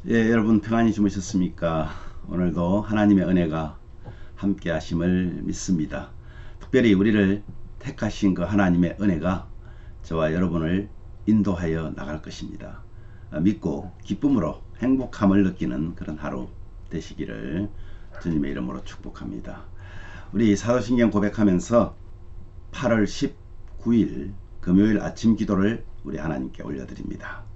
예, 여러분 평안히 주무셨습니까? 오늘도 하나님의 은혜가 함께 하심을 믿습니다. 특별히 우리를 택하신 그 하나님의 은혜가 저와 여러분을 인도하여 나갈 것입니다. 믿고 기쁨으로 행복함을 느끼는 그런 하루 되시기를 주님의 이름으로 축복합니다. 우리 사도신경 고백하면서 8월 19일 금요일 아침 기도를 우리 하나님께 올려드립니다.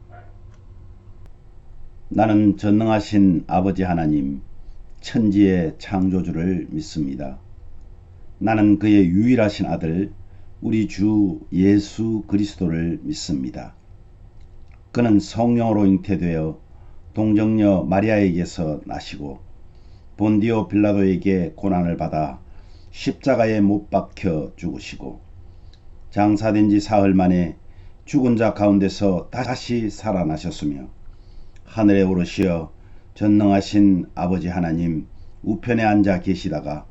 나는 전능하신 아버지 하나님, 천지의 창조주를 믿습니다. 나는 그의 유일하신 아들, 우리 주 예수 그리스도를 믿습니다. 그는 성령으로 잉태되어 동정녀 마리아에게서 나시고 본디오 빌라도에게 고난을 받아 십자가에 못 박혀 죽으시고 장사된 지 사흘 만에 죽은 자 가운데서 다시 살아나셨으며 하늘에 오르시어 전능하신 아버지 하나님 우편에 앉아 계시다가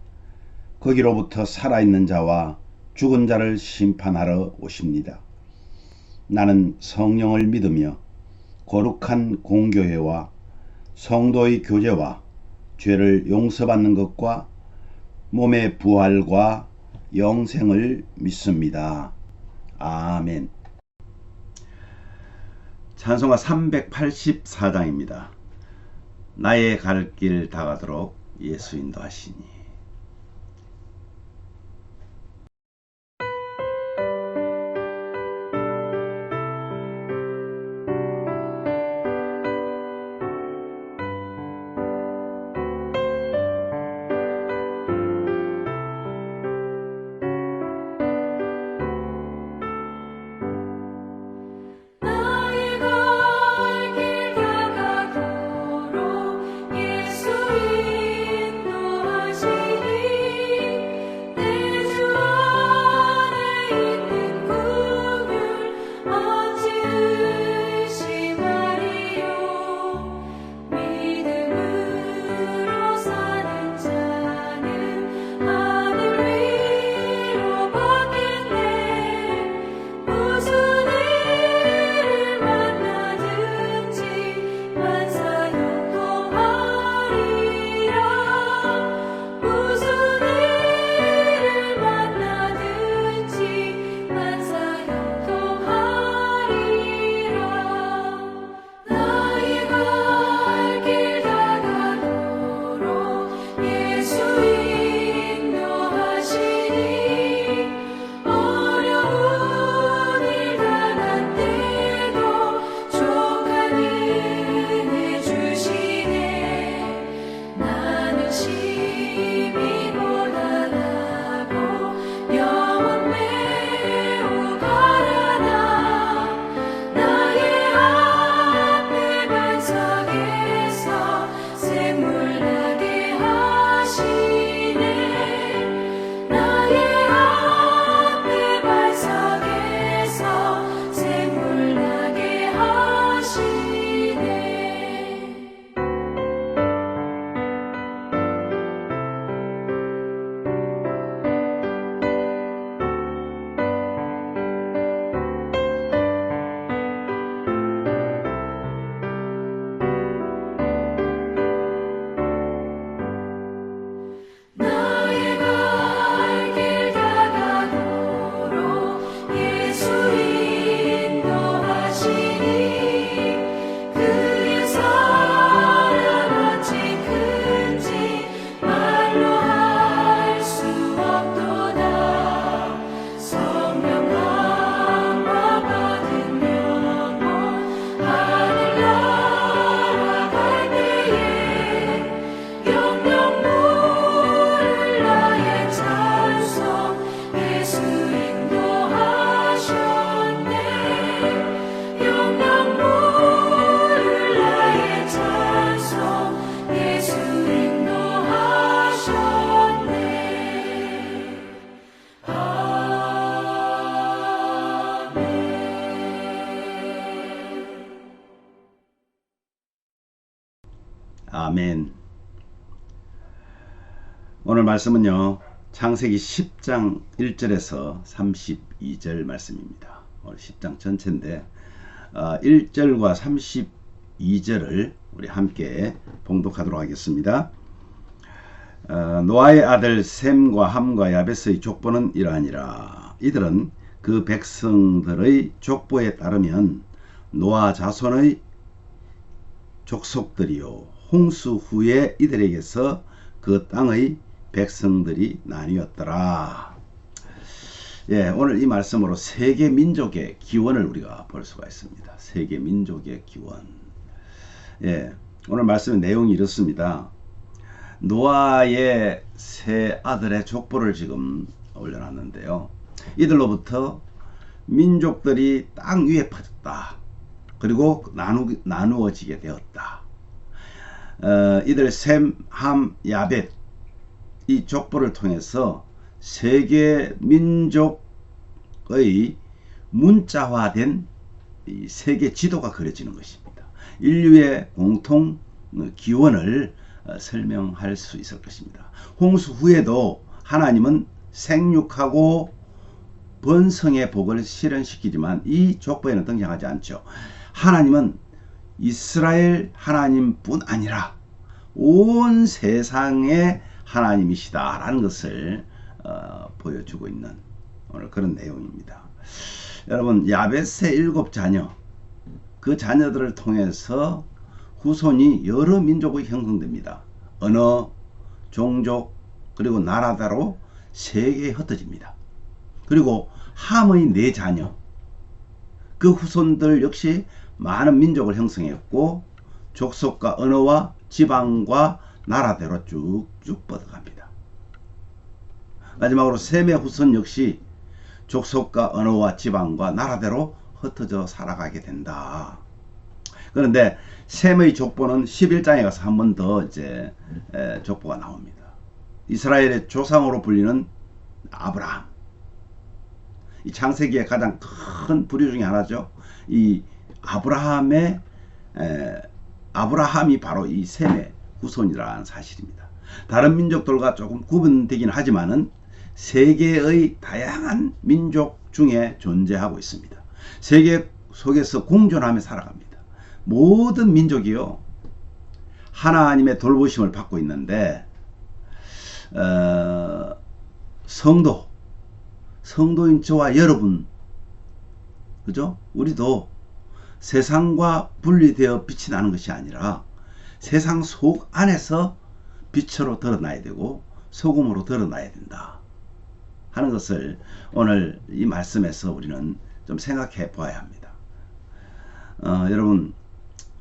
거기로부터 살아있는 자와 죽은 자를 심판하러 오십니다. 나는 성령을 믿으며 거룩한 공교회와 성도의 교제와 죄를 용서받는 것과 몸의 부활과 영생을 믿습니다. 아멘. 찬송가 384장입니다. 나의 갈 길 다가도록 예수 인도하시니. 아멘. 오늘 말씀은요, 창세기 10장 1절에서 32절 말씀입니다. 오늘 10장 전체인데 1절과 2절을 우리 함께 봉독하도록 하겠습니다. 노아의 아들 셈과 함과 야벳의 족보는 이러하니라. 이들은 그 백성들의 족보에 따르면 노아 자손의 족속들이요 홍수 후에 이들에게서 그 땅의 백성들이 나뉘었더라. 예, 오늘 이 말씀으로 세계 민족의 기원을 우리가 볼 수가 있습니다. 세계 민족의 기원. 예, 오늘 말씀의 내용이 이렇습니다. 노아의 세 아들의 족보를 지금 올려놨는데요. 이들로부터 민족들이 땅 위에 퍼졌다. 그리고 나누어지게 되었다. 이들 셈, 함, 야벳 이 족보를 통해서 세계 민족의 문자화된 이 세계 지도가 그려지는 것입니다. 인류의 공통 기원을 설명할 수 있을 것입니다. 홍수 후에도 하나님은 생육하고 번성의 복을 실현시키지만 이 족보에는 등장하지 않죠. 하나님은 이스라엘 하나님뿐 아니라 온 세상의 하나님이시다 라는 것을 보여주고 있는 오늘 그런 내용입니다. 여러분, 야벳의 7자녀, 그 자녀들을 통해서 후손이 여러 민족이 형성됩니다. 언어, 종족, 그리고 나라대로 세계에 흩어집니다. 그리고 함의 4자녀, 그 후손들 역시 많은 민족을 형성했고 족속과 언어와 지방과 나라대로 쭉쭉 뻗어갑니다. 마지막으로 셈의 후손 역시 족속과 언어와 지방과 나라대로 흩어져 살아가게 된다. 그런데 셈의 족보는 11장에 가서 한 번 더 이제 족보가 나옵니다. 이스라엘의 조상으로 불리는 아브라함. 이 창세기의 가장 큰 부류 중에 하나죠. 이 아브라함이 바로 이 셈의 후손이라는 사실입니다. 다른 민족들과 조금 구분되긴 하지만은 세계의 다양한 민족 중에 존재하고 있습니다. 세계 속에서 공존하며 살아갑니다. 모든 민족이요 하나님의 돌보심을 받고 있는데 성도인 저와 여러분, 그죠? 우리도 세상과 분리되어 빛이 나는 것이 아니라 세상 속 안에서 빛으로 드러나야 되고 소금으로 드러나야 된다 하는 것을 오늘 이 말씀에서 우리는 좀 생각해 보아야 합니다.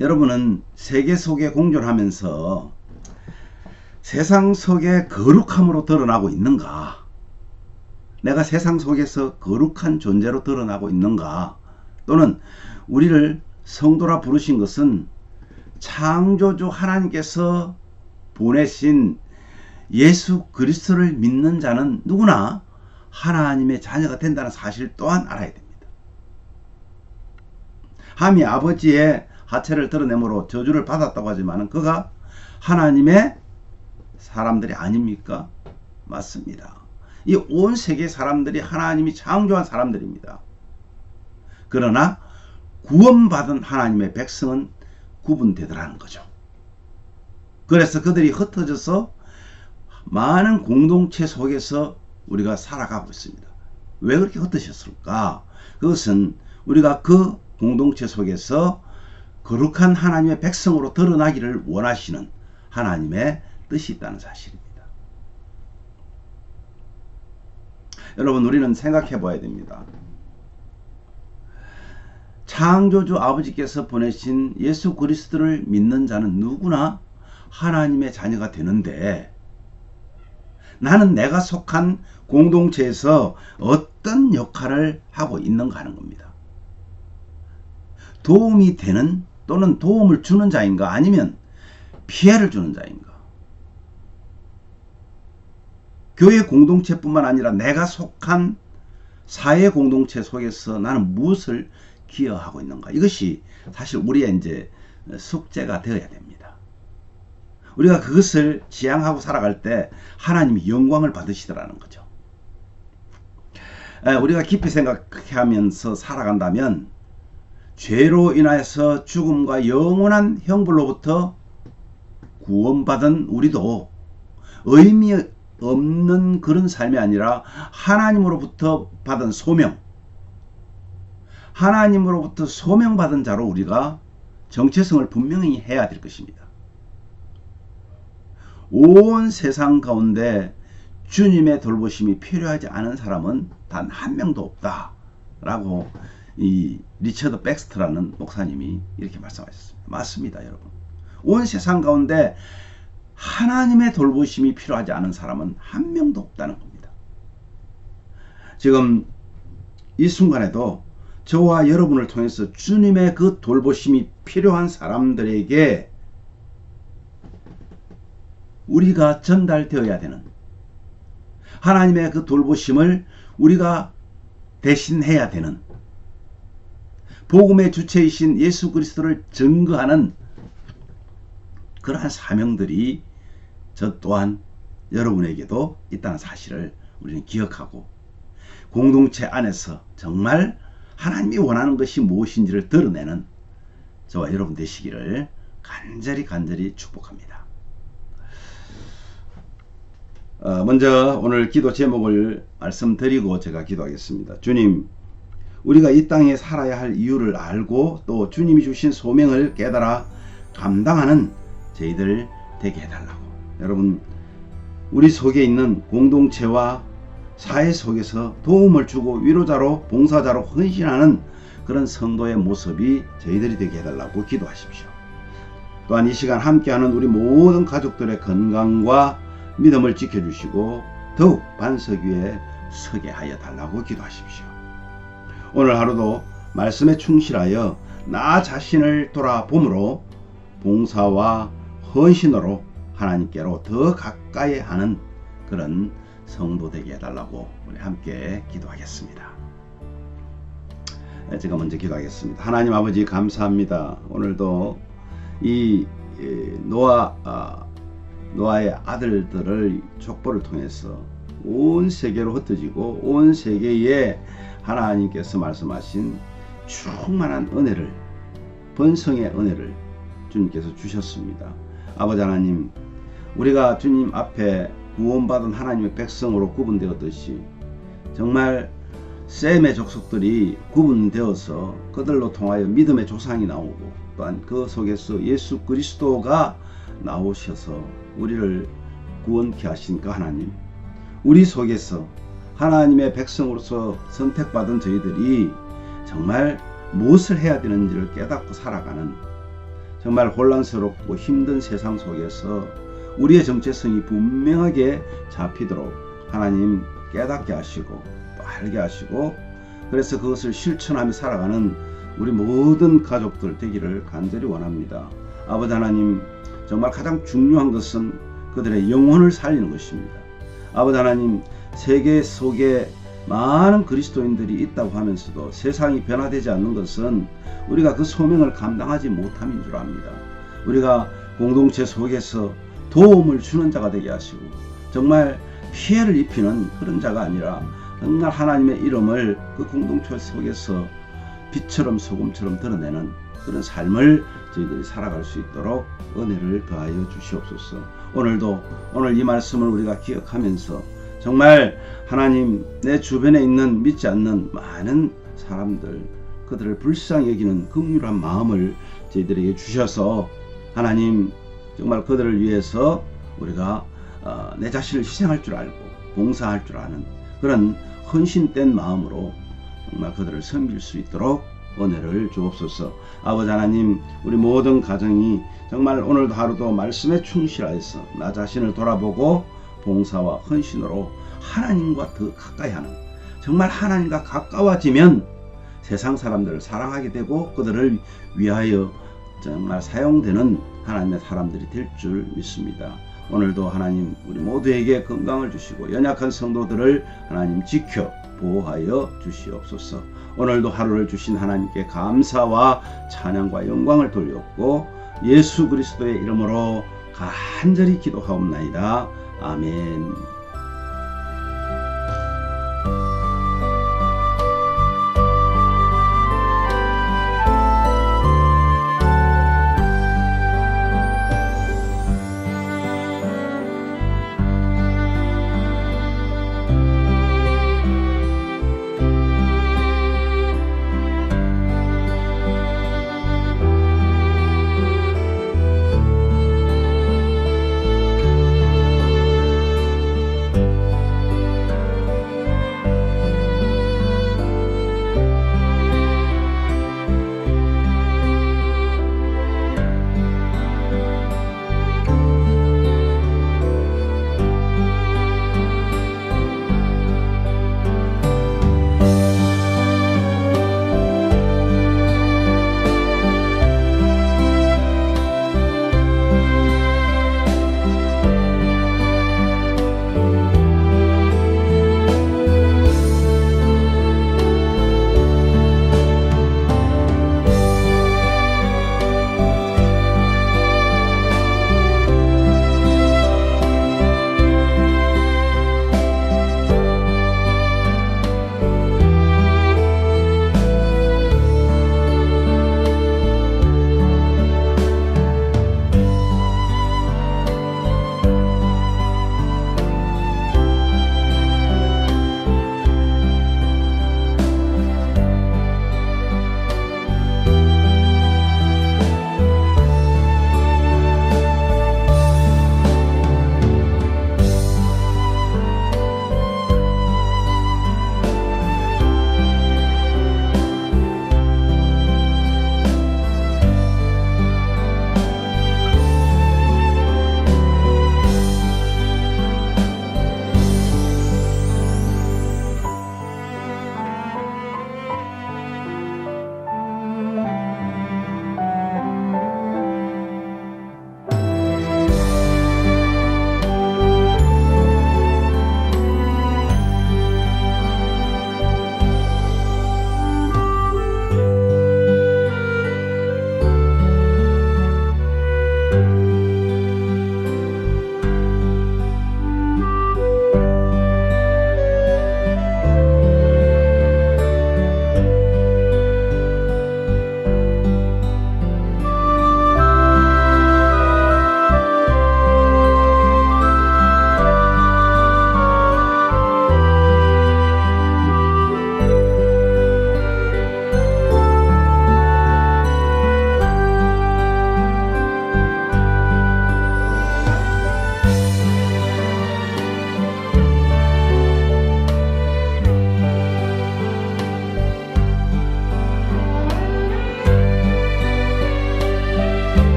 여러분은 세계 속에 공존하면서 세상 속에 거룩함으로 드러나고 있는가? 내가 세상 속에서 거룩한 존재로 드러나고 있는가? 또는 우리를 성도라 부르신 것은 창조주 하나님께서 보내신 예수 그리스도를 믿는 자는 누구나 하나님의 자녀가 된다는 사실 또한 알아야 됩니다. 함이 아버지의 하체를 드러내므로 저주를 받았다고 하지만 그가 하나님의 사람들이 아닙니까? 맞습니다. 이 온 세계 사람들이 하나님이 창조한 사람들입니다. 그러나 구원받은 하나님의 백성은 구분되더라는 거죠. 그래서 그들이 흩어져서 많은 공동체 속에서 우리가 살아가고 있습니다. 왜 그렇게 흩어졌을까? 그것은 우리가 그 공동체 속에서 거룩한 하나님의 백성으로 드러나기를 원하시는 하나님의 뜻이 있다는 사실입니다. 여러분, 우리는 생각해 봐야 됩니다. 창조주 아버지께서 보내신 예수 그리스도를 믿는 자는 누구나 하나님의 자녀가 되는데 나는 내가 속한 공동체에서 어떤 역할을 하고 있는가 하는 겁니다. 도움이 되는 또는 도움을 주는 자인가 아니면 피해를 주는 자인가? 교회 공동체뿐만 아니라 내가 속한 사회 공동체 속에서 나는 무엇을 기여하고 있는가? 이것이 사실 우리의 이제 숙제가 되어야 됩니다. 우리가 그것을 지향하고 살아갈 때 하나님이 영광을 받으시더라는 거죠. 우리가 깊이 생각하면서 살아간다면 죄로 인하여서 죽음과 영원한 형벌로부터 구원받은 우리도 의미 없는 그런 삶이 아니라 하나님으로부터 받은 소명, 하나님으로부터 소명받은 자로 우리가 정체성을 분명히 해야 될 것입니다. 온 세상 가운데 주님의 돌보심이 필요하지 않은 사람은 단 한 명도 없다 라고 이 리처드 백스터라는 목사님이 이렇게 말씀하셨습니다. 맞습니다, 여러분. 온 세상 가운데 하나님의 돌보심이 필요하지 않은 사람은 한 명도 없다는 겁니다. 지금 이 순간에도 저와 여러분을 통해서 주님의 그 돌보심이 필요한 사람들에게 우리가 전달되어야 되는, 하나님의 그 돌보심을 우리가 대신해야 되는, 복음의 주체이신 예수 그리스도를 증거하는 그러한 사명들이 저 또한 여러분에게도 있다는 사실을 우리는 기억하고, 공동체 안에서 정말 하나님이 원하는 것이 무엇인지를 드러내는 저와 여러분 되시기를 간절히 축복합니다. 먼저 오늘 기도 제목을 말씀드리고 제가 기도하겠습니다. 주님, 우리가 이 땅에 살아야 할 이유를 알고 또 주님이 주신 소명을 깨달아 감당하는 저희들 되게 해달라고. 여러분, 우리 속에 있는 공동체와 사회 속에서 도움을 주고 위로자로 봉사자로 헌신하는 그런 성도의 모습이 저희들이 되게 해달라고 기도하십시오. 또한 이 시간 함께하는 우리 모든 가족들의 건강과 믿음을 지켜주시고 더욱 반석 위에 서게 하여 달라고 기도하십시오. 오늘 하루도 말씀에 충실하여 나 자신을 돌아봄으로 봉사와 헌신으로 하나님께로 더 가까이 하는 그런 성도 되게 해달라고 우리 함께 기도하겠습니다. 제가 먼저 기도하겠습니다. 하나님 아버지, 감사합니다. 오늘도 이 노아의 아들들을 족보를 통해서 온 세계로 흩어지고 온 세계에 하나님께서 말씀하신 충만한 은혜를, 번성의 은혜를 주님께서 주셨습니다. 아버지 하나님, 우리가 주님 앞에 구원받은 하나님의 백성으로 구분되었듯이 정말 셈의 족속들이 구분되어서 그들로 통하여 믿음의 조상이 나오고 또한 그 속에서 예수 그리스도가 나오셔서 우리를 구원케 하신 그 하나님, 우리 속에서 하나님의 백성으로서 선택받은 저희들이 정말 무엇을 해야 되는지를 깨닫고 살아가는 정말 혼란스럽고 힘든 세상 속에서 우리의 정체성이 분명하게 잡히도록 하나님 깨닫게 하시고 또 알게 하시고, 그래서 그것을 실천하며 살아가는 우리 모든 가족들 되기를 간절히 원합니다. 아버지 하나님, 정말 가장 중요한 것은 그들의 영혼을 살리는 것입니다. 아버지 하나님, 세계 속에 많은 그리스도인들이 있다고 하면서도 세상이 변화되지 않는 것은 우리가 그 소명을 감당하지 못함인 줄 압니다. 우리가 공동체 속에서 도움을 주는 자가 되게 하시고 정말 피해를 입히는 그런 자가 아니라 정말 하나님의 이름을 그 공동체 속에서 빛처럼 소금처럼 드러내는 그런 삶을 저희들이 살아갈 수 있도록 은혜를 더하여 주시옵소서. 오늘 이 말씀을 우리가 기억하면서 정말 하나님, 내 주변에 있는 믿지 않는 많은 사람들, 그들을 불쌍히 여기는 긍휼한 마음을 저희들에게 주셔서 하나님, 정말 그들을 위해서 우리가 내 자신을 희생할 줄 알고 봉사할 줄 아는 그런 헌신된 마음으로 정말 그들을 섬길 수 있도록 은혜를 주옵소서. 아버지 하나님, 우리 모든 가정이 정말 오늘도 하루도 말씀에 충실하여서 나 자신을 돌아보고 봉사와 헌신으로 하나님과 더 가까이 하는, 정말 하나님과 가까워지면 세상 사람들을 사랑하게 되고 그들을 위하여 정말 사용되는 하나님의 사람들이 될 줄 믿습니다. 오늘도 하나님, 우리 모두에게 건강을 주시고 연약한 성도들을 하나님 지켜 보호하여 주시옵소서. 오늘도 하루를 주신 하나님께 감사와 찬양과 영광을 돌렸고 예수 그리스도의 이름으로 간절히 기도하옵나이다. 아멘.